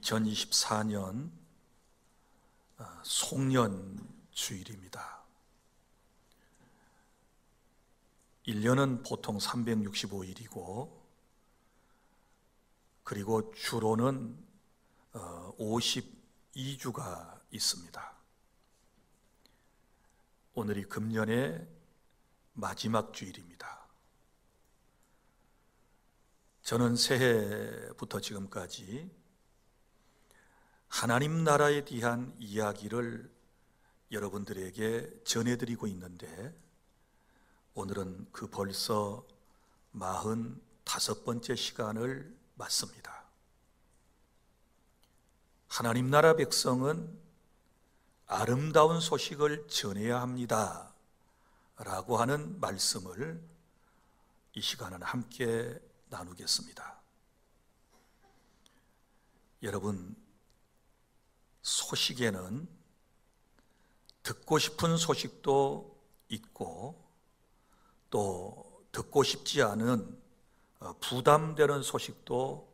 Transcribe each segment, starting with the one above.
2024년 송년주일입니다. 1년은 보통 365일이고 그리고 주로는 52주가 있습니다. 오늘이 금년의 마지막 주일입니다. 저는 새해부터 지금까지 하나님 나라에 대한 이야기를 여러분들에게 전해드리고 있는데 오늘은 그 벌써 45번째 시간을 맞습니다. 하나님 나라 백성은 아름다운 소식을 전해야 합니다 라고 하는 말씀을 이 시간은 함께 나누겠습니다. 여러분, 소식에는 듣고 싶은 소식도 있고 또 듣고 싶지 않은 부담되는 소식도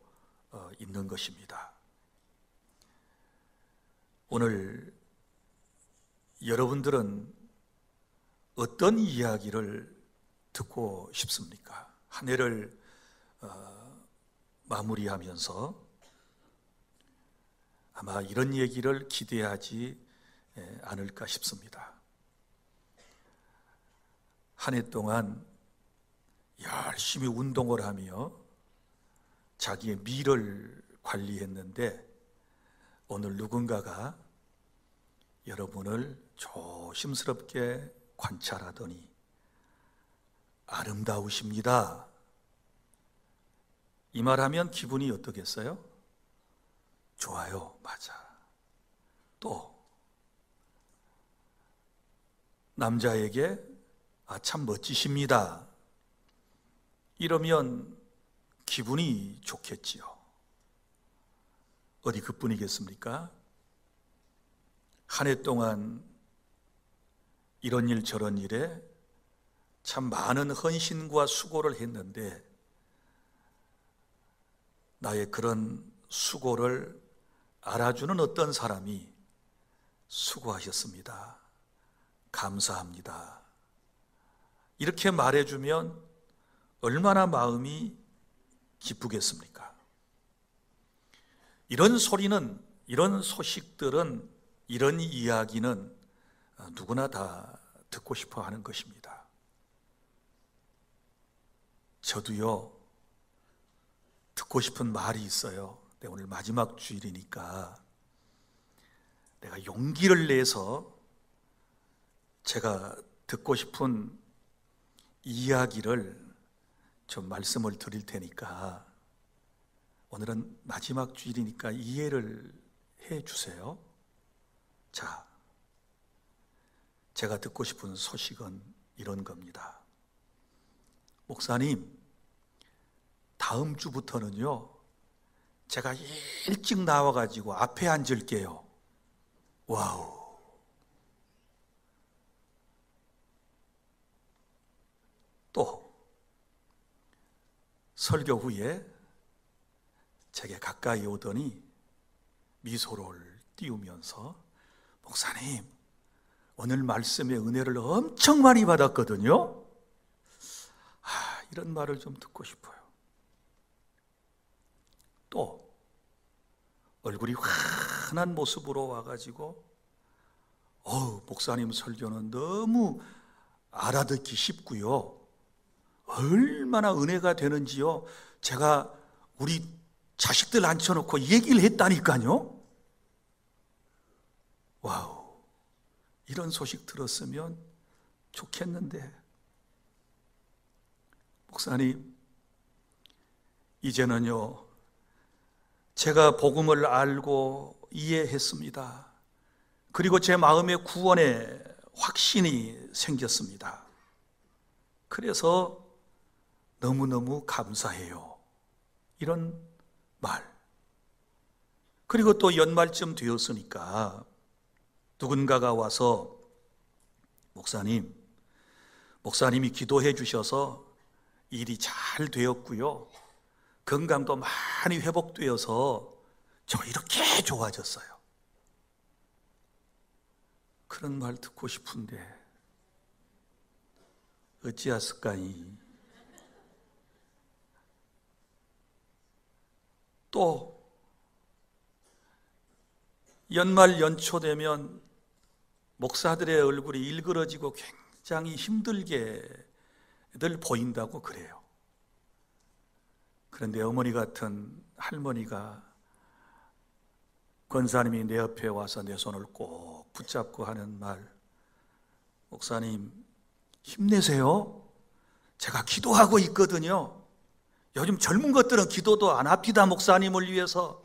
있는 것입니다. 오늘 여러분들은 어떤 이야기를 듣고 싶습니까? 한 해를 마무리하면서 아마 이런 얘기를 기대하지 않을까 싶습니다. 한 해 동안 열심히 운동을 하며 자기의 미를 관리했는데 오늘 누군가가 여러분을 조심스럽게 관찰하더니 아름다우십니다. 이 말하면 기분이 어떻겠어요? 좋아요, 맞아. 또 남자에게 참 멋지십니다. 이러면 기분이 좋겠지요. 어디 그뿐이겠습니까? 한 해 동안 이런 일 저런 일에 참 많은 헌신과 수고를 했는데 나의 그런 수고를 알아주는 어떤 사람이 수고하셨습니다. 감사합니다. 이렇게 말해주면 얼마나 마음이 기쁘겠습니까? 이런 소리는, 이런 소식들은, 이런 이야기는 누구나 다 듣고 싶어 하는 것입니다. 저도요, 듣고 싶은 말이 있어요. 오늘 마지막 주일이니까 내가 용기를 내서 제가 듣고 싶은 이야기를 좀 말씀을 드릴 테니까 오늘은 마지막 주일이니까 이해를 해 주세요. 자, 제가 듣고 싶은 소식은 이런 겁니다. 목사님, 다음 주부터는요 제가 일찍 나와가지고 앞에 앉을게요. 와우. 또 설교 후에 제게 가까이 오더니 미소를 띄우면서 목사님, 오늘 말씀의 은혜를 엄청 많이 받았거든요. 이런 말을 좀 듣고 싶어요. 또 얼굴이 환한 모습으로 와가지고 목사님 설교는 너무 알아듣기 쉽고요. 얼마나 은혜가 되는지요. 제가 우리 자식들 앉혀놓고 얘기를 했다니까요. 와우, 이런 소식 들었으면 좋겠는데 목사님, 이제는요 제가 복음을 알고 이해했습니다. 그리고 제 마음의 구원에 확신이 생겼습니다. 그래서 너무너무 감사해요. 이런 말. 그리고 또 연말쯤 되었으니까 누군가가 와서 목사님이 기도해 주셔서 일이 잘 되었고요. 건강도 많이 회복되어서 저 이렇게 좋아졌어요. 그런 말 듣고 싶은데 어찌하실까이. 또 연말 연초 되면 목사들의 얼굴이 일그러지고 굉장히 힘들게들 보인다고 그래요. 그런데 어머니 같은 할머니가, 권사님이 내 옆에 와서 내 손을 꼭 붙잡고 하는 말, 목사님 힘내세요. 제가 기도하고 있거든요. 요즘 젊은 것들은 기도도 안 합니다, 목사님을 위해서.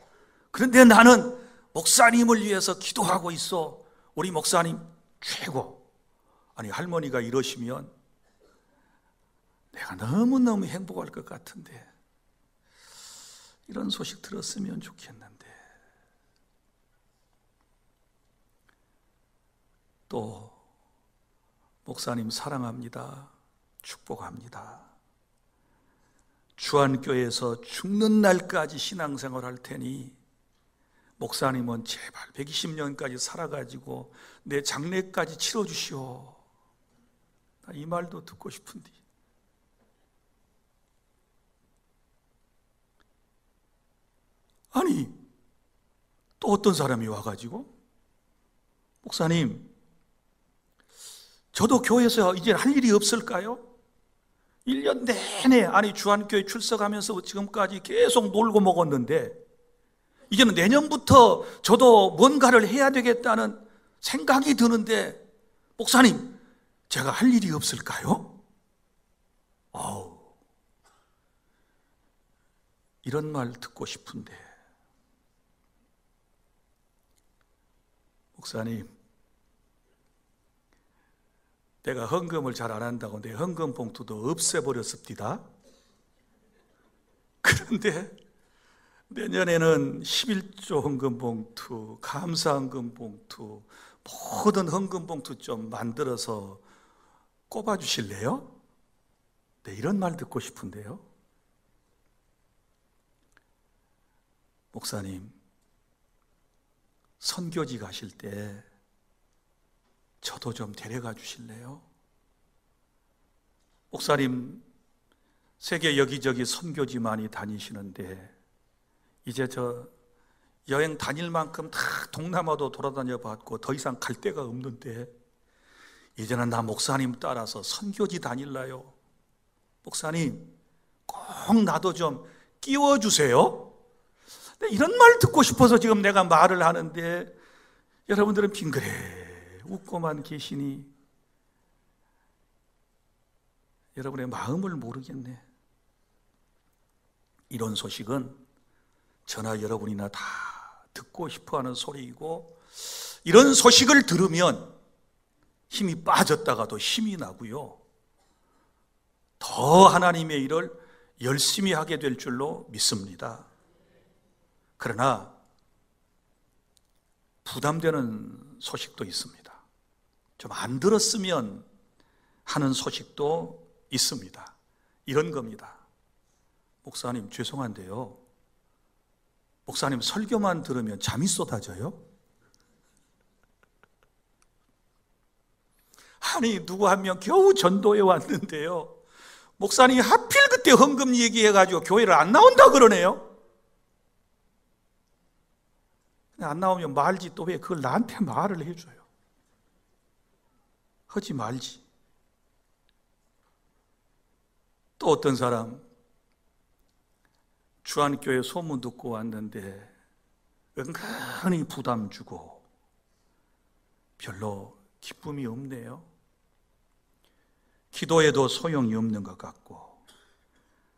그런데 나는 목사님을 위해서 기도하고 있어. 우리 목사님 최고. 아니, 할머니가 이러시면 내가 너무너무 행복할 것 같은데, 이런 소식 들었으면 좋겠는데. 또 목사님 사랑합니다, 축복합니다. 주안교회에서 죽는 날까지 신앙생활 할 테니 목사님은 제발 120년까지 살아가지고 내 장례까지 치러주시오. 이 말도 듣고 싶은데. 아니, 또 어떤 사람이 와가지고, 목사님, 저도 교회에서 이제 할 일이 없을까요? 1년 내내, 아니 주안교회 출석하면서 지금까지 계속 놀고 먹었는데 이제는 내년부터 저도 뭔가를 해야 되겠다는 생각이 드는데, 목사님, 제가 할 일이 없을까요? 이런 말 듣고 싶은데, 목사님, 내가 헌금을 잘 안 한다고 내 헌금 봉투도 없애버렸습니다. 그런데 내년에는 11조 헌금 봉투, 감사 헌금 봉투, 모든 헌금 봉투 좀 만들어서 꼽아 주실래요? 네, 이런 말 듣고 싶은데요. 목사님, 선교지 가실 때 저도 좀 데려가 주실래요? 목사님, 세계 여기저기 선교지 많이 다니시는데 이제 저 여행 다닐 만큼 다 동남아도 돌아다녀 봤고 더 이상 갈 데가 없는데 이제는 나 목사님 따라서 선교지 다닐라요. 목사님, 꼭 나도 좀 끼워주세요. 이런 말 듣고 싶어서 지금 내가 말을 하는데 여러분들은 빙그레 웃고만 계시니 여러분의 마음을 모르겠네. 이런 소식은 저나 여러분이나 다 듣고 싶어하는 소리이고, 이런 소식을 들으면 힘이 빠졌다가도 힘이 나고요, 더 하나님의 일을 열심히 하게 될 줄로 믿습니다. 그러나 부담되는 소식도 있습니다. 좀 안 들었으면 하는 소식도 있습니다. 이런 겁니다. 목사님, 죄송한데요, 목사님 설교만 들으면 잠이 쏟아져요? 아니, 누구 한 명 겨우 전도에 왔는데요, 목사님이 하필 그때 헌금 얘기해가지고 교회를 안 나온다 그러네요. 안 나오면 말지, 또 왜 그걸 나한테 말을 해줘요? 하지 말지. 또 어떤 사람, 주안교회 소문 듣고 왔는데 은근히 부담 주고 별로 기쁨이 없네요. 기도해도 소용이 없는 것 같고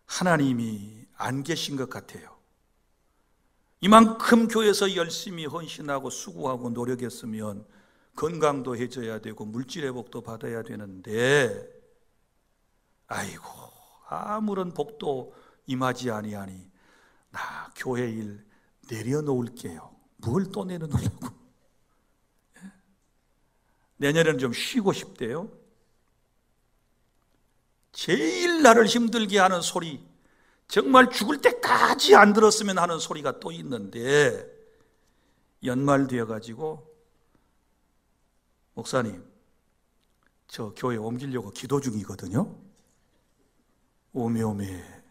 하나님이 안 계신 것 같아요. 이만큼 교회에서 열심히 헌신하고 수고하고 노력했으면 건강도 해줘야 되고 물질회복도 받아야 되는데, 아이고, 아무런 복도 임하지 아니하니 나 교회 일 내려놓을게요. 뭘 또 내려놓으려고? 내년에는 좀 쉬고 싶대요. 제일 나를 힘들게 하는 소리, 정말 죽을 때까지 안 들었으면 하는 소리가 또 있는데, 연말 되어가지고 목사님, 저 교회 옮기려고 기도 중이거든요. 오메오메.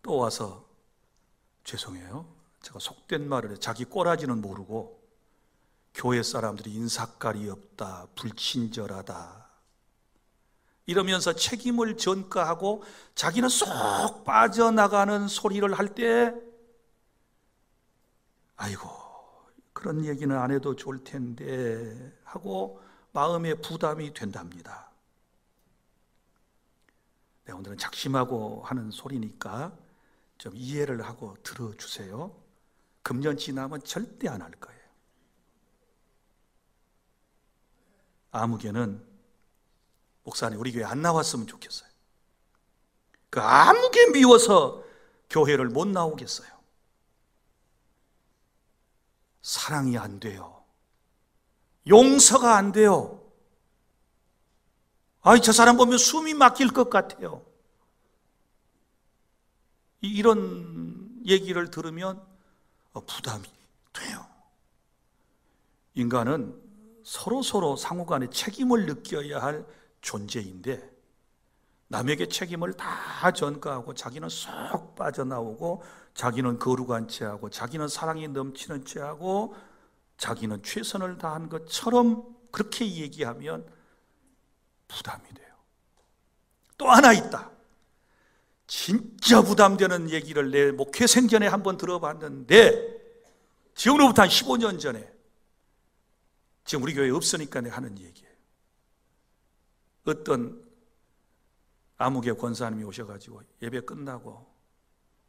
또 와서 죄송해요, 제가 속된 말을 해. 자기 꼬라지는 모르고 교회 사람들이 인사깔이 없다, 불친절하다 이러면서 책임을 전가하고 자기는 쏙 빠져나가는 소리를 할 때, 아이고 그런 얘기는 안 해도 좋을 텐데 하고 마음에 부담이 된답니다. 네, 오늘은 작심하고 하는 소리니까 좀 이해를 하고 들어주세요. 금년 지나면 절대 안 할 거예요. 아무개는 목사님 우리 교회 안 나왔으면 좋겠어요. 그 아무개 미워서 교회를 못 나오겠어요. 사랑이 안 돼요. 용서가 안 돼요. 아이, 저 사람 보면 숨이 막힐 것 같아요. 이런 얘기를 들으면 부담이 돼요. 인간은 서로 상호간에 책임을 느껴야 할 존재인데, 남에게 책임을 다 전가하고 자기는 쏙 빠져나오고 자기는 거룩한 체하고 자기는 사랑이 넘치는 체하고 자기는 최선을 다한 것처럼 그렇게 얘기하면 부담이 돼요. 또 하나 있다. 진짜 부담되는 얘기를 내 목회 생전에 한번 들어봤는데, 지금으로부터 한 15년 전에, 지금 우리 교회에 없으니까 내가 하는 얘기예요. 어떤 아무개 권사님이 오셔가지고 예배 끝나고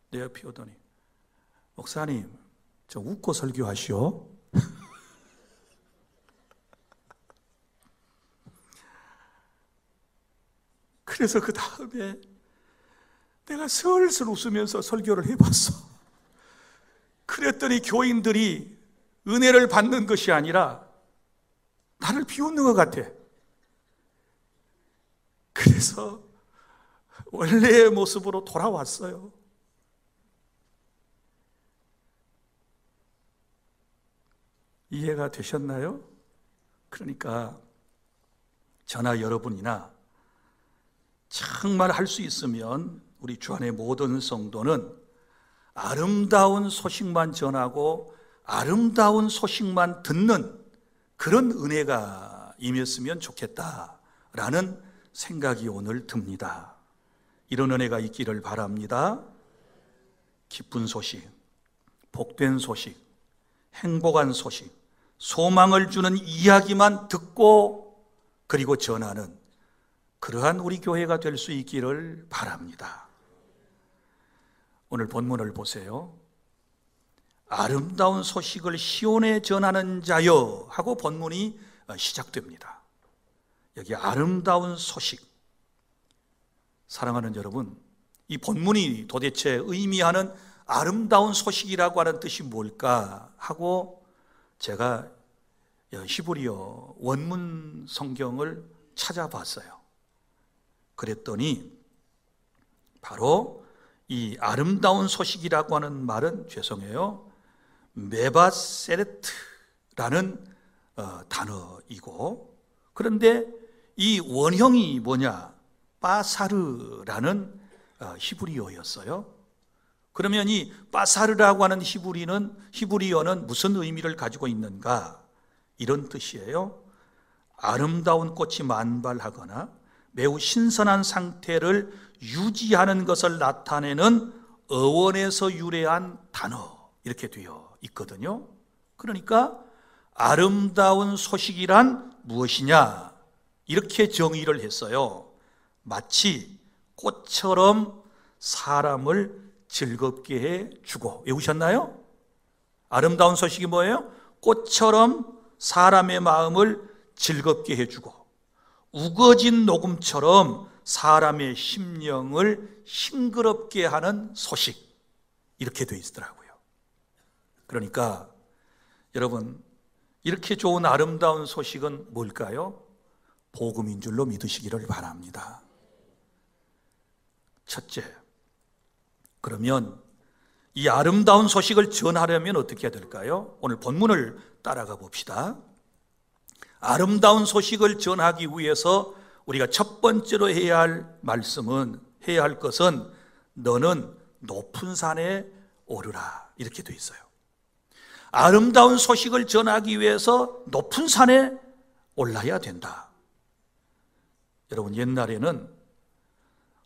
내 옆에 오더니, 목사님 저 웃고 설교하시오. 그래서 그 다음에 내가 슬슬 웃으면서 설교를 해봤어. 그랬더니 교인들이 은혜를 받는 것이 아니라 나를 비웃는 것 같아. 그래서 원래의 모습으로 돌아왔어요. 이해가 되셨나요? 그러니까 저나 여러분이나 정말 할 수 있으면 우리 주안의 모든 성도는 아름다운 소식만 전하고 아름다운 소식만 듣는 그런 은혜가 임했으면 좋겠다라는 생각이 오늘 듭니다. 이런 은혜가 있기를 바랍니다. 기쁜 소식, 복된 소식, 행복한 소식, 소망을 주는 이야기만 듣고 그리고 전하는 그러한 우리 교회가 될 수 있기를 바랍니다. 오늘 본문을 보세요. 아름다운 소식을 시온에 전하는 자여 하고 본문이 시작됩니다. 여기 아름다운 소식. 사랑하는 여러분, 이 본문이 도대체 의미하는 아름다운 소식이라고 하는 뜻이 뭘까 하고 제가 히브리어 원문 성경을 찾아봤어요. 그랬더니 바로 이 아름다운 소식이라고 하는 말은, 죄송해요, 메바세레트라는 단어이고, 그런데 이 원형이 뭐냐? 빠사르라는 히브리어였어요. 그러면 이 빠사르라고 하는 히브리어는 무슨 의미를 가지고 있는가? 이런 뜻이에요. 아름다운 꽃이 만발하거나 매우 신선한 상태를 유지하는 것을 나타내는 어원에서 유래한 단어, 이렇게 되어 있거든요. 그러니까 아름다운 소식이란 무엇이냐? 이렇게 정의를 했어요. 마치 꽃처럼 사람을 즐겁게 해주고. 외우셨나요? 아름다운 소식이 뭐예요? 꽃처럼 사람의 마음을 즐겁게 해주고, 우거진 녹음처럼 사람의 심령을 싱그럽게 하는 소식, 이렇게 되어 있더라고요. 그러니까 여러분, 이렇게 좋은 아름다운 소식은 뭘까요? 복음인 줄로 믿으시기를 바랍니다. 첫째, 그러면 이 아름다운 소식을 전하려면 어떻게 해야 될까요? 오늘 본문을 따라가 봅시다. 아름다운 소식을 전하기 위해서 우리가 첫 번째로 해야 할 것은 너는 높은 산에 오르라, 이렇게 돼 있어요. 아름다운 소식을 전하기 위해서 높은 산에 올라야 된다. 여러분, 옛날에는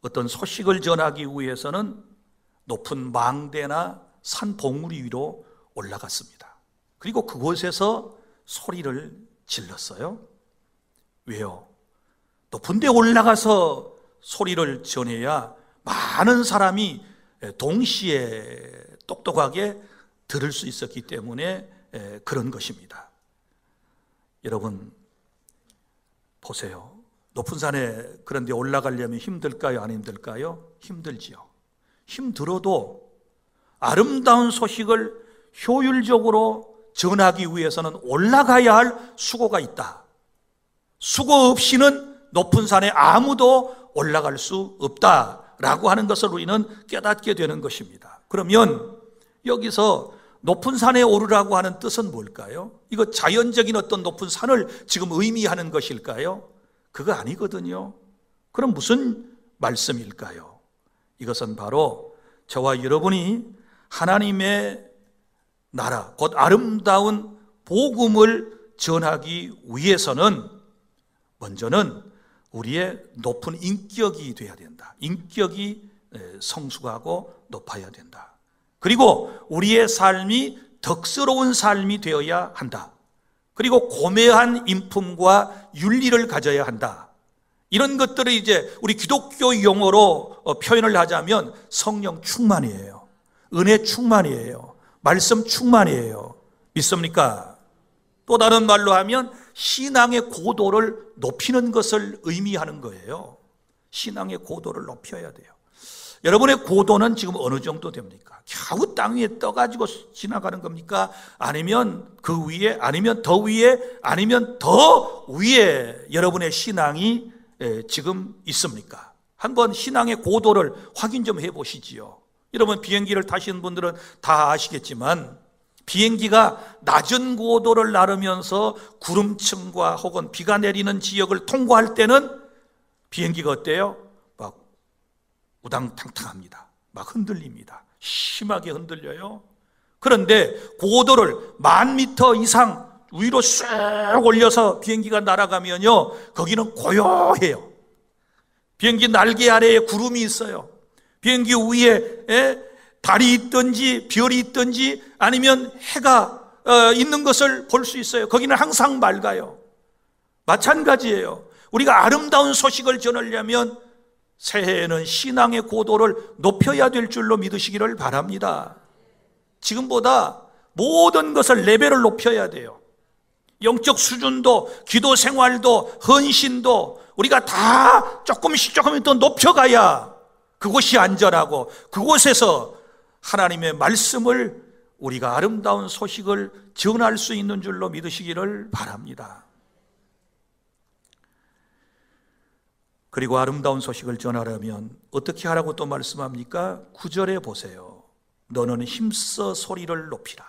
어떤 소식을 전하기 위해서는 높은 망대나 산 봉우리 위로 올라갔습니다. 그리고 그곳에서 소리를 질렀어요. 왜요? 높은 데 올라가서 소리를 전해야 많은 사람이 동시에 똑똑하게 들을 수 있었기 때문에 그런 것입니다. 여러분, 보세요. 높은 산에 그런 데 올라가려면 힘들까요? 안 힘들까요? 힘들지요. 힘들어도 아름다운 소식을 효율적으로 전하기 위해서는 올라가야 할 수고가 있다. 수고 없이는 높은 산에 아무도 올라갈 수 없다라고 하는 것을 우리는 깨닫게 되는 것입니다. 그러면 여기서 높은 산에 오르라고 하는 뜻은 뭘까요? 이거 자연적인 어떤 높은 산을 지금 의미하는 것일까요? 그거 아니거든요. 그럼 무슨 말씀일까요? 이것은 바로 저와 여러분이 하나님의 나라, 곧 아름다운 복음을 전하기 위해서는 먼저는 우리의 높은 인격이 되어야 된다. 인격이 성숙하고 높아야 된다. 그리고 우리의 삶이 덕스러운 삶이 되어야 한다. 그리고 고매한 인품과 윤리를 가져야 한다. 이런 것들을 이제 우리 기독교 용어로 표현을 하자면 성령 충만이에요. 은혜 충만이에요. 말씀 충만이에요. 믿습니까? 또 다른 말로 하면 신앙의 고도를 높이는 것을 의미하는 거예요. 신앙의 고도를 높여야 돼요. 여러분의 고도는 지금 어느 정도 됩니까? 겨우 땅 위에 떠가지고 지나가는 겁니까? 아니면 그 위에, 아니면 더 위에, 아니면 더 위에 여러분의 신앙이 지금 있습니까? 한번 신앙의 고도를 확인 좀 해보시지요. 여러분, 비행기를 타시는 분들은 다 아시겠지만 비행기가 낮은 고도를 나르면서 구름층과 혹은 비가 내리는 지역을 통과할 때는 비행기가 어때요? 막 우당탕탕합니다. 막 흔들립니다. 심하게 흔들려요. 그런데 고도를 10,000m 이상 위로 쑥 올려서 비행기가 날아가면요, 거기는 고요해요. 비행기 날개 아래에 구름이 있어요. 비행기 위에 달이 있든지 별이 있든지 아니면 해가 있는 것을 볼 수 있어요. 거기는 항상 맑아요. 마찬가지예요. 우리가 아름다운 소식을 전하려면 새해에는 신앙의 고도를 높여야 될 줄로 믿으시기를 바랍니다. 지금보다 모든 것을 레벨을 높여야 돼요. 영적 수준도, 기도 생활도, 헌신도 우리가 다 조금씩 더 높여가야 그곳이 안전하고 그곳에서 하나님의 말씀을, 우리가 아름다운 소식을 전할 수 있는 줄로 믿으시기를 바랍니다. 그리고 아름다운 소식을 전하려면 어떻게 하라고 또 말씀합니까? 9절에 보세요. 너는 힘써 소리를 높이라.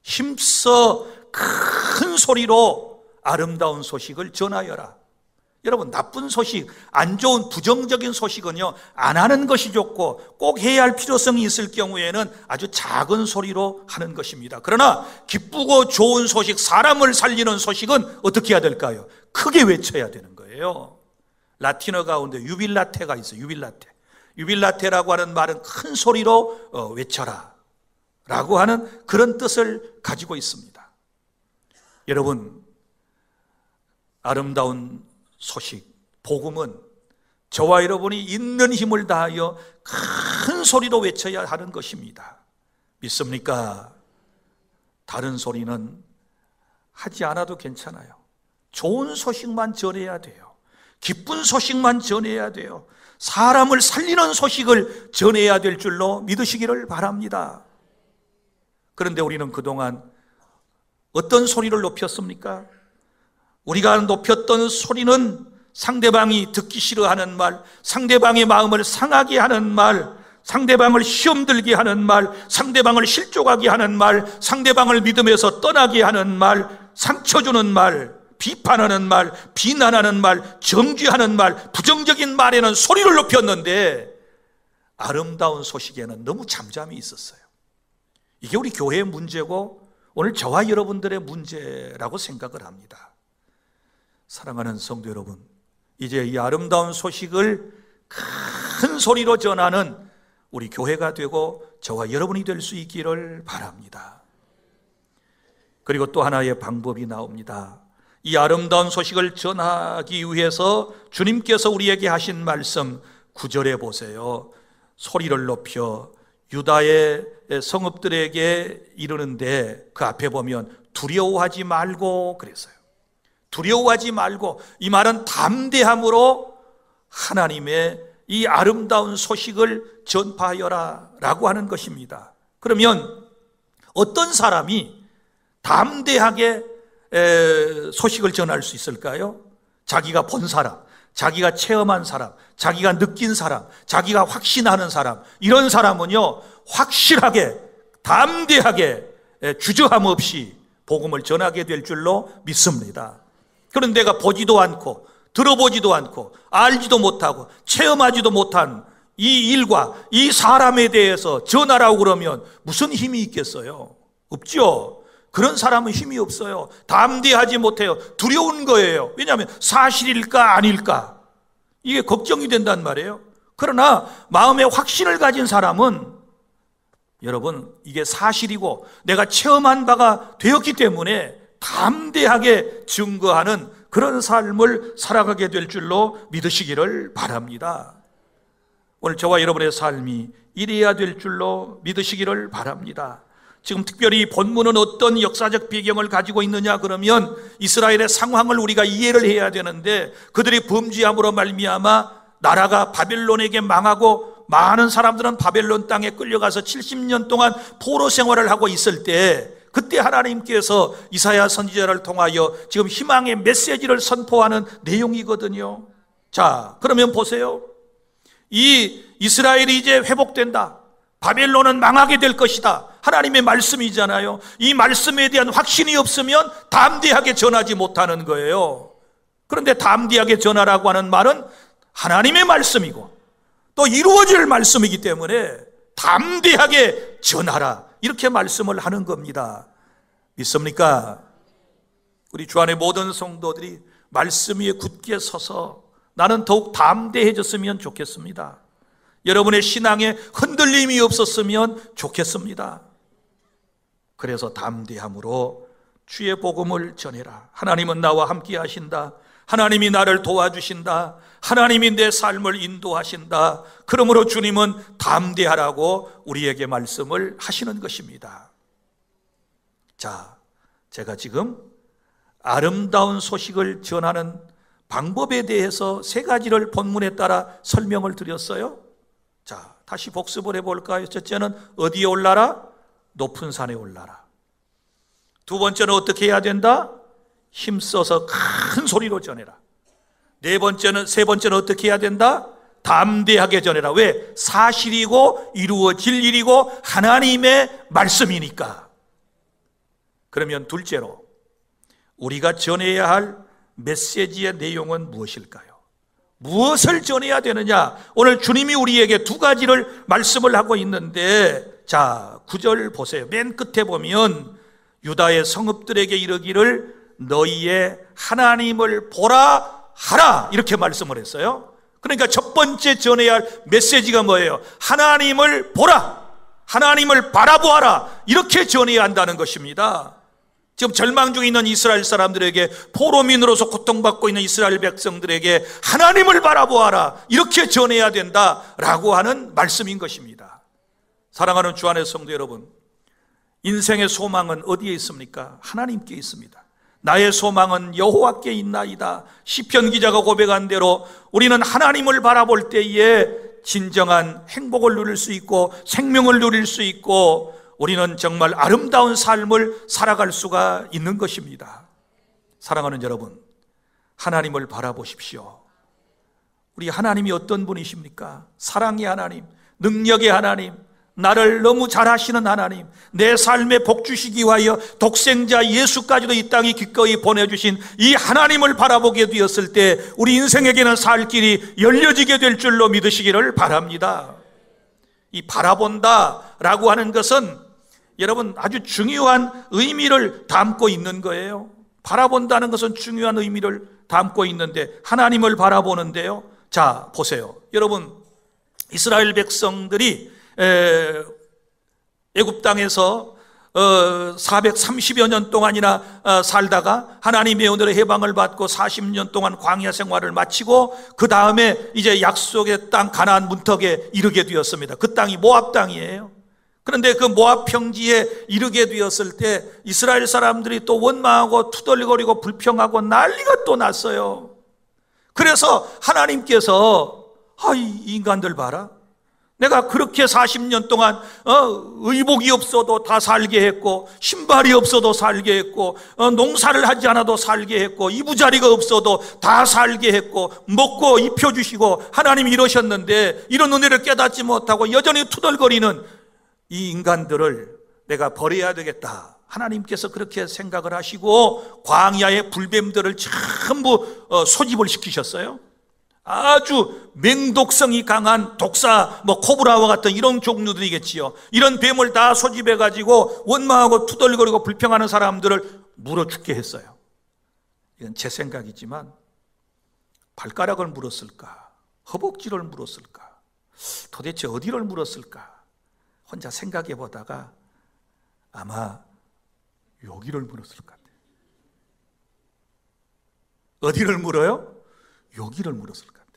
힘써 큰 소리로 아름다운 소식을 전하여라. 여러분, 나쁜 소식, 안 좋은 부정적인 소식은요, 안 하는 것이 좋고 꼭 해야 할 필요성이 있을 경우에는 아주 작은 소리로 하는 것입니다. 그러나 기쁘고 좋은 소식, 사람을 살리는 소식은 어떻게 해야 될까요? 크게 외쳐야 되는 거예요. 라틴어 가운데 유빌라테가 있어요. 유빌라테. 유빌라테라고 하는 말은 큰 소리로 외쳐라 라고 하는 그런 뜻을 가지고 있습니다. 여러분, 아름다운 소식, 복음은 저와 여러분이 있는 힘을 다하여 큰 소리로 외쳐야 하는 것입니다. 믿습니까? 다른 소리는 하지 않아도 괜찮아요. 좋은 소식만 전해야 돼요. 기쁜 소식만 전해야 돼요. 사람을 살리는 소식을 전해야 될 줄로 믿으시기를 바랍니다. 그런데 우리는 그동안 어떤 소리를 높였습니까? 우리가 높였던 소리는 상대방이 듣기 싫어하는 말, 상대방의 마음을 상하게 하는 말, 상대방을 시험 들게 하는 말, 상대방을 실족하게 하는 말, 상대방을 믿음에서 떠나게 하는 말, 상처 주는 말, 비판하는 말, 비난하는 말, 정죄하는 말, 부정적인 말에는 소리를 높였는데 아름다운 소식에는 너무 잠잠히 있었어요. 이게 우리 교회의 문제고 오늘 저와 여러분들의 문제라고 생각을 합니다. 사랑하는 성도 여러분, 이제 이 아름다운 소식을 큰 소리로 전하는 우리 교회가 되고 저와 여러분이 될 수 있기를 바랍니다. 그리고 또 하나의 방법이 나옵니다. 이 아름다운 소식을 전하기 위해서 주님께서 우리에게 하신 말씀 9절에 보세요. 소리를 높여 유다의 성읍들에게 이르는데 그 앞에 보면 두려워하지 말고 그랬어요. 두려워하지 말고, 이 말은 담대함으로 하나님의 이 아름다운 소식을 전파하여라 라고 하는 것입니다. 그러면 어떤 사람이 담대하게 소식을 전할 수 있을까요? 자기가 본 사람, 자기가 체험한 사람, 자기가 느낀 사람, 자기가 확신하는 사람, 이런 사람은요 확실하게 담대하게 주저함 없이 복음을 전하게 될 줄로 믿습니다. 그런데 내가 보지도 않고 들어보지도 않고 알지도 못하고 체험하지도 못한 이 일과 이 사람에 대해서 전하라고 그러면 무슨 힘이 있겠어요? 없죠. 그런 사람은 힘이 없어요. 담대하지 못해요. 두려운 거예요. 왜냐하면 사실일까 아닐까 이게 걱정이 된단 말이에요. 그러나 마음에 확신을 가진 사람은 여러분 이게 사실이고 내가 체험한 바가 되었기 때문에 담대하게 증거하는 그런 삶을 살아가게 될 줄로 믿으시기를 바랍니다. 오늘 저와 여러분의 삶이 이래야 될 줄로 믿으시기를 바랍니다. 지금 특별히 본문은 어떤 역사적 배경을 가지고 있느냐 그러면 이스라엘의 상황을 우리가 이해를 해야 되는데 그들이 범죄함으로 말미암아 나라가 바벨론에게 망하고 많은 사람들은 바벨론 땅에 끌려가서 70년 동안 포로 생활을 하고 있을 때 그때 하나님께서 이사야 선지자를 통하여 지금 희망의 메시지를 선포하는 내용이거든요. 자, 그러면 보세요. 이 이스라엘이 이제 회복된다. 바벨론은 망하게 될 것이다. 하나님의 말씀이잖아요. 이 말씀에 대한 확신이 없으면 담대하게 전하지 못하는 거예요. 그런데 담대하게 전하라고 하는 말은 하나님의 말씀이고 또 이루어질 말씀이기 때문에 담대하게 전하라 이렇게 말씀을 하는 겁니다. 믿습니까? 우리 주 안의 모든 성도들이 말씀 위에 굳게 서서 나는 더욱 담대해졌으면 좋겠습니다. 여러분의 신앙에 흔들림이 없었으면 좋겠습니다. 그래서 담대함으로 주의 복음을 전해라. 하나님은 나와 함께 하신다. 하나님이 나를 도와주신다. 하나님이 내 삶을 인도하신다. 그러므로 주님은 담대하라고 우리에게 말씀을 하시는 것입니다. 자, 제가 지금 아름다운 소식을 전하는 방법에 대해서 3가지를 본문에 따라 설명을 드렸어요. 자, 다시 복습을 해볼까요? 첫째는 어디에 올라라? 높은 산에 올라라. 두 번째는 어떻게 해야 된다? 힘써서 큰 소리로 전해라. 세 번째는 어떻게 해야 된다? 담대하게 전해라. 왜? 사실이고 이루어질 일이고 하나님의 말씀이니까. 그러면 둘째로 우리가 전해야 할 메시지의 내용은 무엇일까요? 무엇을 전해야 되느냐? 오늘 주님이 우리에게 2가지를 말씀을 하고 있는데, 자, 9절 보세요. 맨 끝에 보면 유다의 성읍들에게 이르기를 너희의 하나님을 보라 하라 이렇게 말씀을 했어요. 그러니까 첫 번째 전해야 할 메시지가 뭐예요? 하나님을 보라, 하나님을 바라보아라 이렇게 전해야 한다는 것입니다. 지금 절망 중에 있는 이스라엘 사람들에게, 포로민으로서 고통받고 있는 이스라엘 백성들에게 하나님을 바라보아라 이렇게 전해야 된다라고 하는 말씀인 것입니다. 사랑하는 주 안의 성도 여러분, 인생의 소망은 어디에 있습니까? 하나님께 있습니다. 나의 소망은 여호와께 있나이다. 시편 기자가 고백한 대로 우리는 하나님을 바라볼 때에 진정한 행복을 누릴 수 있고 생명을 누릴 수 있고 우리는 정말 아름다운 삶을 살아갈 수가 있는 것입니다. 사랑하는 여러분, 하나님을 바라보십시오. 우리 하나님이 어떤 분이십니까? 사랑의 하나님, 능력의 하나님, 나를 너무 잘하시는 하나님, 내 삶에 복 주시기 위하여 독생자 예수까지도 이 땅에 기꺼이 보내주신 이 하나님을 바라보게 되었을 때 우리 인생에게는 살 길이 열려지게 될 줄로 믿으시기를 바랍니다. 이 바라본다라고 하는 것은 여러분 아주 중요한 의미를 담고 있는 거예요. 바라본다는 것은 중요한 의미를 담고 있는데 하나님을 바라보는데요. 자, 보세요. 여러분, 이스라엘 백성들이 애굽 땅에서 430여 년 동안이나 살다가 하나님의 은혜로 해방을 받고 40년 동안 광야 생활을 마치고 그 다음에 이제 약속의 땅 가나안 문턱에 이르게 되었습니다. 그 땅이 모압 땅이에요. 그런데 그 모압 평지에 이르게 되었을 때 이스라엘 사람들이 또 원망하고 투덜거리고 불평하고 난리가 또 났어요. 그래서 하나님께서 이 인간들 봐라, 내가 그렇게 40년 동안 의복이 없어도 다 살게 했고, 신발이 없어도 살게 했고, 농사를 하지 않아도 살게 했고, 이부자리가 없어도 다 살게 했고, 먹고 입혀주시고 하나님이 이러셨는데 이런 은혜를 깨닫지 못하고 여전히 투덜거리는 이 인간들을 내가 버려야 되겠다. 하나님께서 그렇게 생각을 하시고 광야의 불뱀들을 전부 소집을 시키셨어요. 아주 맹독성이 강한 독사, 코브라와 같은 이런 종류들이겠지요. 이런 뱀을 다 소집해가지고 원망하고 투덜거리고 불평하는 사람들을 물어 죽게 했어요. 이건 제 생각이지만 발가락을 물었을까? 허벅지를 물었을까? 도대체 어디를 물었을까? 혼자 생각해 보다가 아마 여기를 물었을 것 같아요. 어디를 물어요? 여기를 물었을 것 같아요.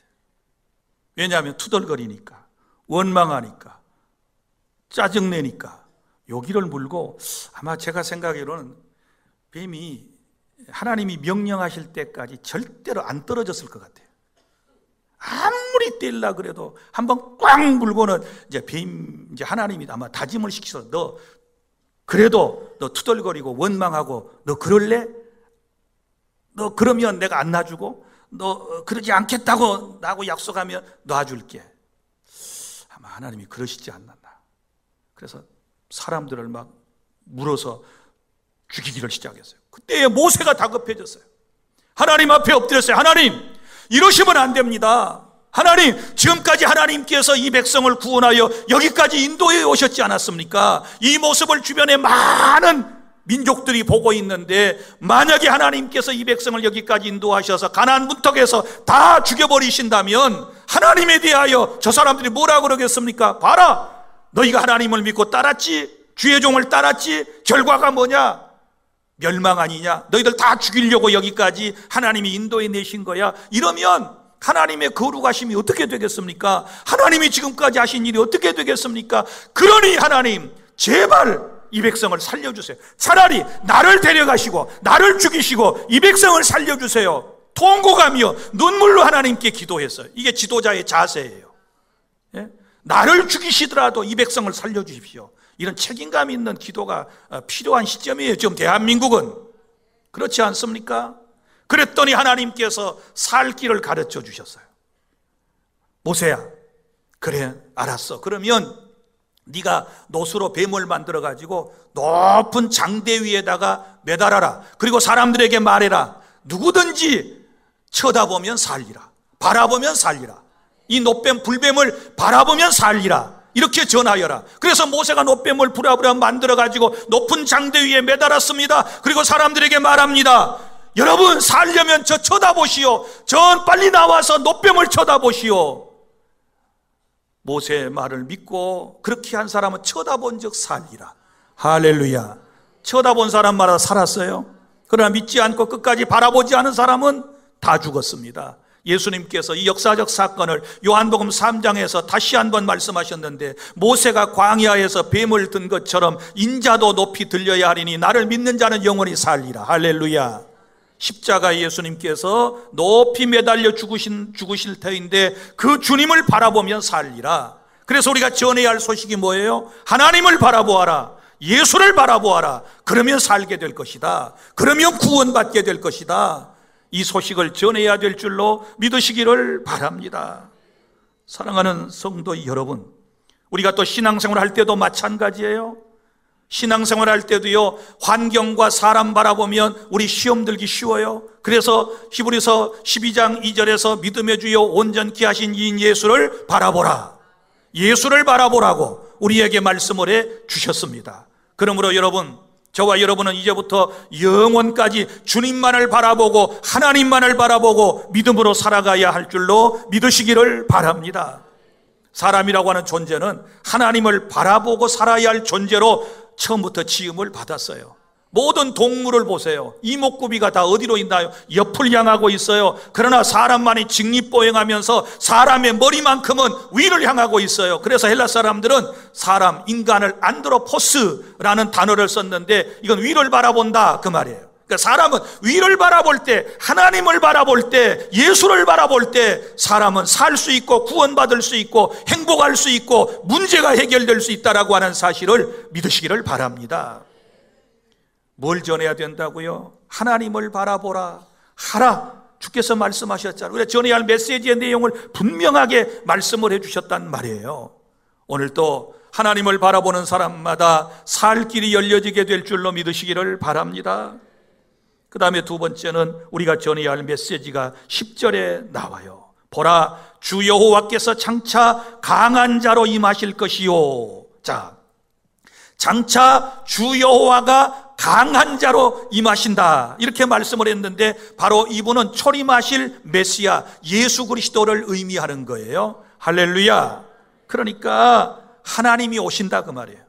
왜냐하면 투덜거리니까, 원망하니까, 짜증내니까 여기를 물고, 아마 제가 생각하기로는 뱀이 하나님이 명령하실 때까지 절대로 안 떨어졌을 것 같아요. 아무리 떼려고 그래도 한번 꽉 물고는 이제 하나님이 아마 다짐을 시켜서 그래도 너 투덜거리고 원망하고 너 그럴래? 너 그러면 내가 안 놔주고, 너 그러지 않겠다고 나하고 약속하면 놔줄게. 아마 하나님이 그러시지 않았나. 그래서 사람들을 막 물어서 죽이기를 시작했어요. 그때 모세가 다급해졌어요. 하나님 앞에 엎드렸어요. 하나님, 이러시면 안 됩니다. 하나님, 지금까지 하나님께서 이 백성을 구원하여 여기까지 인도해 오셨지 않았습니까? 이 모습을 주변에 많은 민족들이 보고 있는데 만약에 하나님께서 이 백성을 여기까지 인도하셔서 가나안 문턱에서 다 죽여버리신다면 하나님에 대하여 저 사람들이 뭐라고 그러겠습니까? 봐라, 너희가 하나님을 믿고 따랐지, 주의 종을 따랐지, 결과가 뭐냐? 멸망 아니냐? 너희들 다 죽이려고 여기까지 하나님이 인도해 내신 거야. 이러면 하나님의 거룩하심이 어떻게 되겠습니까? 하나님이 지금까지 하신 일이 어떻게 되겠습니까? 그러니 하나님, 제발 이 백성을 살려주세요. 차라리 나를 데려가시고 나를 죽이시고 이 백성을 살려주세요. 통곡하며 눈물로 하나님께 기도했어요. 이게 지도자의 자세예요. 예? 나를 죽이시더라도 이 백성을 살려주십시오. 이런 책임감 있는 기도가 필요한 시점이에요. 지금 대한민국은. 그렇지 않습니까? 그랬더니 하나님께서 살 길을 가르쳐 주셨어요. 모세야, 그래, 알았어. 그러면 네가 노수로 뱀을 만들어 가지고 높은 장대 위에다가 매달아라. 그리고 사람들에게 말해라. 누구든지 쳐다보면 살리라. 바라보면 살리라. 이 노뱀 불뱀을 바라보면 살리라. 이렇게 전하여라. 그래서 모세가 노뱀을 부랴부랴 만들어 가지고 높은 장대 위에 매달았습니다. 그리고 사람들에게 말합니다. 여러분, 살려면 저 쳐다보시오. 전 빨리 나와서 노뱀을 쳐다보시오. 모세의 말을 믿고 그렇게 한 사람은 쳐다본 적 살리라. 할렐루야. 쳐다본 사람마다 살았어요. 그러나 믿지 않고 끝까지 바라보지 않은 사람은 다 죽었습니다. 예수님께서 이 역사적 사건을 요한복음 3장에서 다시 한번 말씀하셨는데, 모세가 광야에서 뱀을 든 것처럼 인자도 높이 들려야 하리니 나를 믿는 자는 영원히 살리라. 할렐루야. 십자가에 예수님께서 높이 매달려 죽으실 터인데 그 주님을 바라보면 살리라. 그래서 우리가 전해야 할 소식이 뭐예요? 하나님을 바라보아라. 예수를 바라보아라. 그러면 살게 될 것이다. 그러면 구원받게 될 것이다. 이 소식을 전해야 될 줄로 믿으시기를 바랍니다. 사랑하는 성도 여러분, 우리가 또 신앙생활 할 때도 마찬가지예요. 신앙생활 할 때도요, 환경과 사람 바라보면 우리 시험 들기 쉬워요. 그래서 히브리서 12장 2절에서 믿음의 주요 온전케 하신 이인 예수를 바라보라. 예수를 바라보라고 우리에게 말씀을 해 주셨습니다. 그러므로 여러분, 저와 여러분은 이제부터 영원까지 주님만을 바라보고 하나님만을 바라보고 믿음으로 살아가야 할 줄로 믿으시기를 바랍니다. 사람이라고 하는 존재는 하나님을 바라보고 살아야 할 존재로 처음부터 지음을 받았어요. 모든 동물을 보세요. 이목구비가 다 어디로 있나요? 옆을 향하고 있어요. 그러나 사람만이 직립보행하면서 사람의 머리만큼은 위를 향하고 있어요. 그래서 헬라 사람들은 사람, 인간을 안드로포스라는 단어를 썼는데 이건 위를 바라본다 그 말이에요. 그러니까 사람은 위를 바라볼 때, 하나님을 바라볼 때, 예수를 바라볼 때 사람은 살 수 있고 구원받을 수 있고 행복할 수 있고 문제가 해결될 수 있다라고 하는 사실을 믿으시기를 바랍니다. 뭘 전해야 된다고요? 하나님을 바라보라 하라. 주께서 말씀하셨잖아요. 우리가 전해야 할 메시지의 내용을 분명하게 말씀을 해주셨단 말이에요. 오늘 또 하나님을 바라보는 사람마다 살 길이 열려지게 될 줄로 믿으시기를 바랍니다. 그 다음에 두 번째는 우리가 전해야 할 메시지가 10절에 나와요. 보라, 주 여호와께서 장차 강한 자로 임하실 것이요. 자, 장차 주 여호와가 강한 자로 임하신다 이렇게 말씀을 했는데 바로 이분은 초림하실 메시아 예수 그리스도를 의미하는 거예요. 할렐루야. 그러니까 하나님이 오신다 그 말이에요.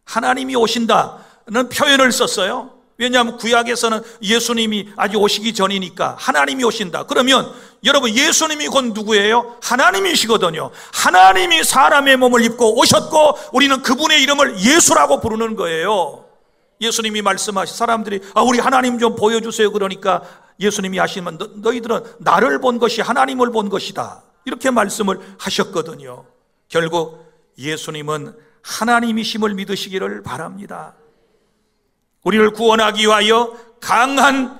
하나님이 오신다는 표현을 썼어요. 왜냐하면 구약에서는 예수님이 아직 오시기 전이니까 하나님이 오신다. 그러면 여러분, 예수님이 곧 누구예요? 하나님이시거든요. 하나님이 사람의 몸을 입고 오셨고 우리는 그분의 이름을 예수라고 부르는 거예요. 예수님이 말씀하신 사람들이 우리 하나님 좀 보여주세요. 그러니까 예수님이 하시면 너희들은 나를 본 것이 하나님을 본 것이다 이렇게 말씀을 하셨거든요. 결국 예수님은 하나님이심을 믿으시기를 바랍니다. 우리를 구원하기 위하여 강한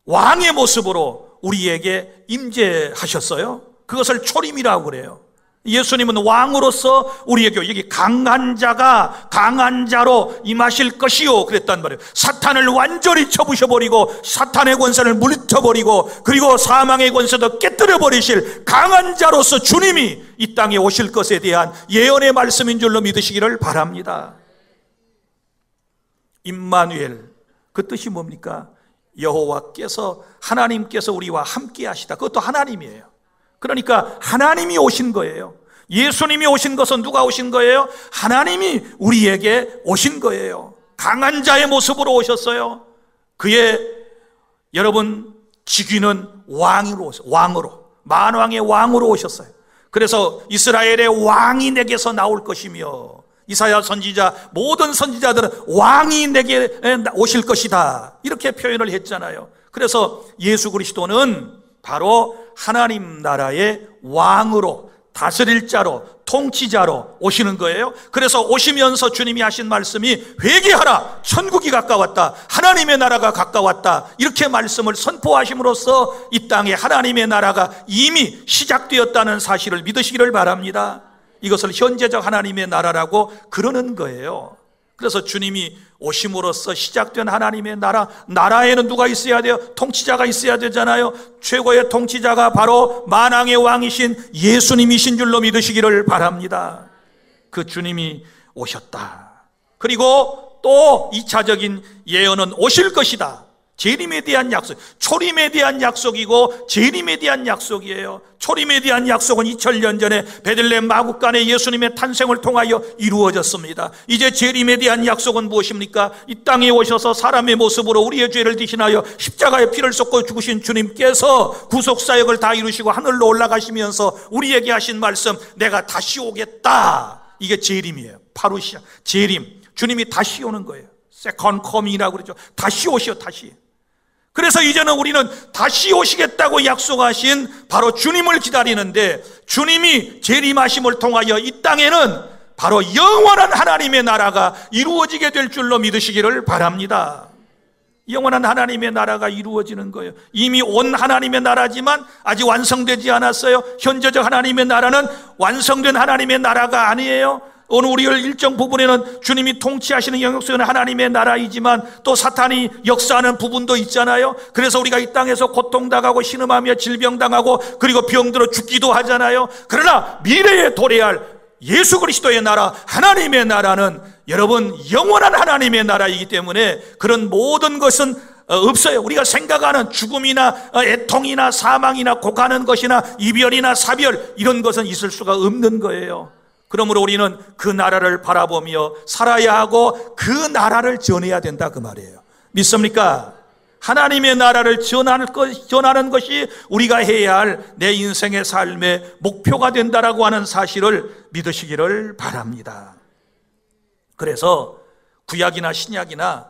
왕의 모습으로 우리에게 임재하셨어요. 그것을 초림이라고 그래요. 예수님은 왕으로서 우리에게 여기 강한 자가 강한 자로 임하실 것이요 그랬단 말이에요. 사탄을 완전히 쳐부셔버리고 사탄의 권세를 물리쳐버리고 그리고 사망의 권세도 깨뜨려버리실 강한 자로서 주님이 이 땅에 오실 것에 대한 예언의 말씀인 줄로 믿으시기를 바랍니다. 임마누엘, 그 뜻이 뭡니까? 여호와께서, 하나님께서 우리와 함께 하시다. 그것도 하나님이에요. 그러니까 하나님이 오신 거예요. 예수님이 오신 것은 누가 오신 거예요? 하나님이 우리에게 오신 거예요. 강한 자의 모습으로 오셨어요. 그의 여러분 직위는 왕으로 오셨어요. 왕으로, 만왕의 왕으로 오셨어요. 그래서 이스라엘의 왕이 내게서 나올 것이며 이사야 선지자, 모든 선지자들은 왕이 내게 오실 것이다 이렇게 표현을 했잖아요. 그래서 예수 그리스도는 바로 하나님 나라의 왕으로, 다스릴 자로, 통치자로 오시는 거예요. 그래서 오시면서 주님이 하신 말씀이 회개하라, 천국이 가까웠다, 하나님의 나라가 가까웠다 이렇게 말씀을 선포하심으로써 이 땅에 하나님의 나라가 이미 시작되었다는 사실을 믿으시기를 바랍니다. 이것을 현재적 하나님의 나라라고 그러는 거예요. 그래서 주님이 오심으로써 시작된 하나님의 나라, 나라에는 누가 있어야 돼요? 통치자가 있어야 되잖아요. 최고의 통치자가 바로 만왕의 왕이신 예수님이신 줄로 믿으시기를 바랍니다. 그 주님이 오셨다. 그리고 또 2차적인 예언은 오실 것이다. 재림에 대한 약속, 초림에 대한 약속이고 재림에 대한 약속이에요. 초림에 대한 약속은 2000년 전에 베들레헴 마구간에 예수님의 탄생을 통하여 이루어졌습니다. 이제 재림에 대한 약속은 무엇입니까? 이 땅에 오셔서 사람의 모습으로 우리의 죄를 대신하여 십자가에 피를 쏟고 죽으신 주님께서 구속사역을 다 이루시고 하늘로 올라가시면서 우리에게 하신 말씀, 내가 다시 오겠다. 이게 재림이에요. 파루시아, 재림. 주님이 다시 오는 거예요. 세컨 커밍이라고 그러죠. 다시 오시오, 다시. 그래서 이제는 우리는 다시 오시겠다고 약속하신 바로 주님을 기다리는데, 주님이 재림하심을 통하여 이 땅에는 바로 영원한 하나님의 나라가 이루어지게 될 줄로 믿으시기를 바랍니다. 영원한 하나님의 나라가 이루어지는 거예요. 이미 온 하나님의 나라지만 아직 완성되지 않았어요. 현재적 하나님의 나라는 완성된 하나님의 나라가 아니에요. 오늘 우리를 일정 부분에는 주님이 통치하시는 영역 속에는 하나님의 나라이지만 또 사탄이 역사하는 부분도 있잖아요. 그래서 우리가 이 땅에서 고통당하고 신음하며 질병당하고 그리고 병들어 죽기도 하잖아요. 그러나 미래에 도래할 예수 그리스도의 나라, 하나님의 나라는 여러분 영원한 하나님의 나라이기 때문에 그런 모든 것은 없어요. 우리가 생각하는 죽음이나 애통이나 사망이나 고가는 것이나 이별이나 사별, 이런 것은 있을 수가 없는 거예요. 그러므로 우리는 그 나라를 바라보며 살아야 하고 그 나라를 전해야 된다, 그 말이에요. 믿습니까? 하나님의 나라를 전하는 것이 우리가 해야 할 내 인생의 삶의 목표가 된다라고 하는 사실을 믿으시기를 바랍니다. 그래서 구약이나 신약이나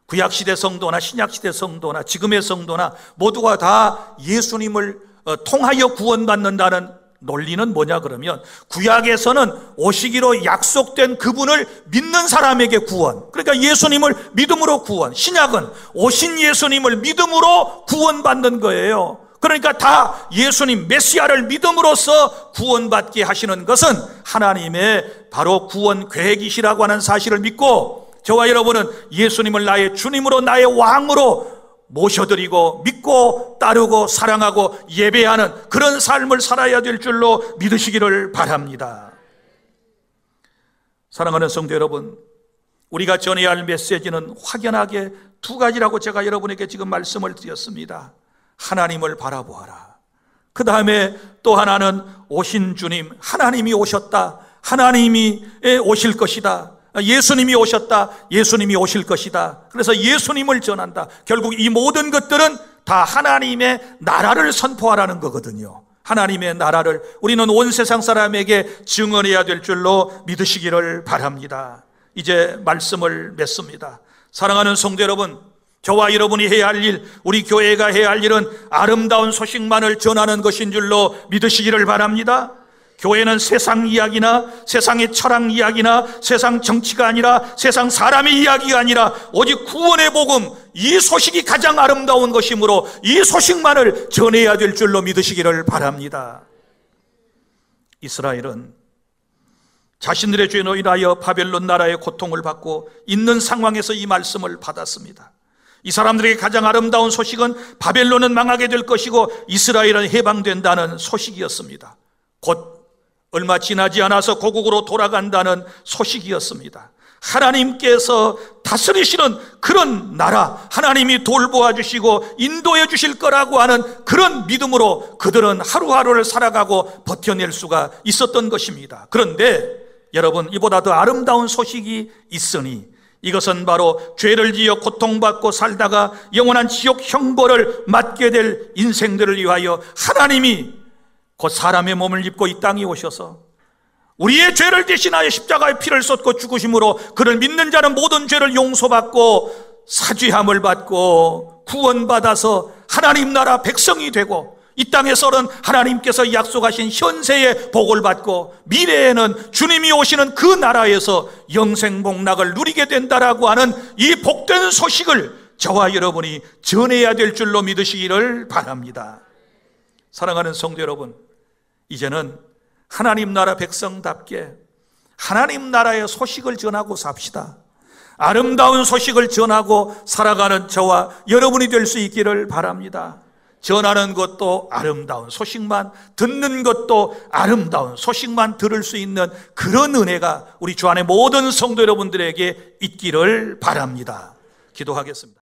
구약시대 성도나 신약시대 성도나 지금의 성도나 모두가 다 예수님을 통하여 구원받는다는 논리는 뭐냐 그러면, 구약에서는 오시기로 약속된 그분을 믿는 사람에게 구원, 그러니까 예수님을 믿음으로 구원, 신약은 오신 예수님을 믿음으로 구원받는 거예요. 그러니까 다 예수님 메시아를 믿음으로써 구원받게 하시는 것은 하나님의 바로 구원 계획이시라고 하는 사실을 믿고, 저와 여러분은 예수님을 나의 주님으로 나의 왕으로 모셔드리고 믿고 따르고 사랑하고 예배하는 그런 삶을 살아야 될 줄로 믿으시기를 바랍니다. 사랑하는 성도 여러분, 우리가 전해야 할 메시지는 확연하게 두 가지라고 제가 여러분에게 지금 말씀을 드렸습니다. 하나님을 바라보아라. 그 다음에 또 하나는 오신 주님, 하나님이 오셨다, 하나님이 오실 것이다, 예수님이 오셨다, 예수님이 오실 것이다. 그래서 예수님을 전한다. 결국 이 모든 것들은 다 하나님의 나라를 선포하라는 거거든요. 하나님의 나라를 우리는 온 세상 사람에게 증언해야 될 줄로 믿으시기를 바랍니다. 이제 말씀을 맺습니다. 사랑하는 성도 여러분, 저와 여러분이 해야 할 일, 우리 교회가 해야 할 일은 아름다운 소식만을 전하는 것인 줄로 믿으시기를 바랍니다. 교회는 세상 이야기나 세상의 철학 이야기나 세상 정치가 아니라 세상 사람의 이야기가 아니라 오직 구원의 복음, 이 소식이 가장 아름다운 것이므로 이 소식만을 전해야 될 줄로 믿으시기를 바랍니다. 이스라엘은 자신들의 죄로 인하여 바벨론 나라의 고통을 받고 있는 상황에서 이 말씀을 받았습니다. 이 사람들에게 가장 아름다운 소식은 바벨론은 망하게 될 것이고 이스라엘은 해방된다는 소식이었습니다. 곧 얼마 지나지 않아서 고국으로 돌아간다는 소식이었습니다. 하나님께서 다스리시는 그런 나라, 하나님이 돌보아 주시고 인도해 주실 거라고 하는 그런 믿음으로 그들은 하루하루를 살아가고 버텨낼 수가 있었던 것입니다. 그런데 여러분, 이보다 더 아름다운 소식이 있으니 이것은 바로 죄를 지어 고통받고 살다가 영원한 지옥 형벌을 맞게 될 인생들을 위하여 하나님이 곧 사람의 몸을 입고 이 땅에 오셔서 우리의 죄를 대신하여 십자가의 피를 쏟고 죽으심으로 그를 믿는 자는 모든 죄를 용서받고 사죄함을 받고 구원받아서 하나님 나라 백성이 되고 이 땅에서는 하나님께서 약속하신 현세의 복을 받고 미래에는 주님이 오시는 그 나라에서 영생복락을 누리게 된다라고 하는 이 복된 소식을 저와 여러분이 전해야 될 줄로 믿으시기를 바랍니다. 사랑하는 성도 여러분, 이제는 하나님 나라 백성답게 하나님 나라의 소식을 전하고 삽시다. 아름다운 소식을 전하고 살아가는 저와 여러분이 될 수 있기를 바랍니다. 전하는 것도 아름다운 소식만, 듣는 것도 아름다운 소식만 들을 수 있는 그런 은혜가 우리 주 안의 모든 성도 여러분들에게 있기를 바랍니다. 기도하겠습니다.